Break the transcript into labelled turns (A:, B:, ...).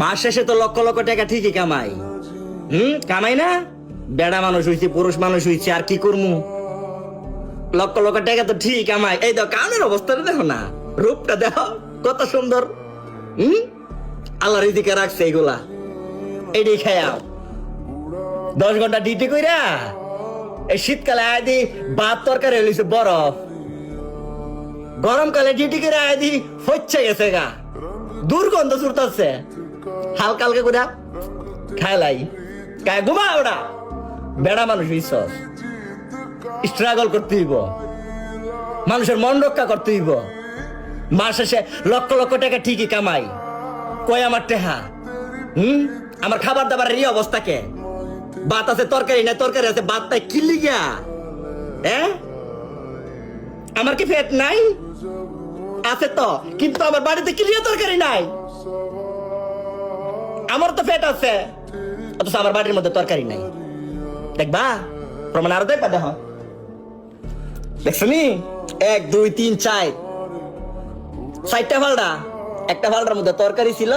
A: মাস শেষে তো লক্ষ লক্ষ টাকা ঠিকই কামাই। কামাই না? বেড়া মানুষ হইছি, পুরুষ মানুষ হইছি, আর কি করমু? লক্ষ লক্ষ টাকা তো ঠিক কামাই। এই দেখো কানের অবস্থাটা দেখো না, রূপটা দেখো কত সুন্দর। আল্লাহ রিজিকে রাখছে এগুলা, এটাই খায়াও। 10 ঘন্টা ডিউটি কইরা এই শীতকালে আয় দি ভাত তরকারি হইছে বরফ, গরমকালে ডিউটি করে আয় দি ফচ্ছে গেছে গা, দুর্গন্ধ ছুটতাছে। হালকা হালকা করে খাইলাই গায়ে ঘুমা ওটা। বেড়া মানুষ হইছস, স্ট্রাগল করতে হইব, মানুষের মন রক্ষা করতে হইব। মাস শেষে লক্ষ লক্ষ টাকা ঠিকই কামাই, কই আমার টেহা? আমার খাবার দাবারের এই অবস্থা কে? ভাত আছে তরকারি নাই, তরকারি আছে ভাত নাই, কি লিগা? আমার কি পেট নাই? আছে তো, কিন্তু আমার বাড়িতে ক্লিয়ার তরকারি নাই। আমার তো পেট আছে, অথচ আমার বাড়ির মধ্যে তরকারি নাই। দেখবা প্রমাণ আরো দেখবা, দেখো দেখছনি 1 2 3 4 4টা ফালডা, একটা ফালডার মধ্যে তরকারি ছিল।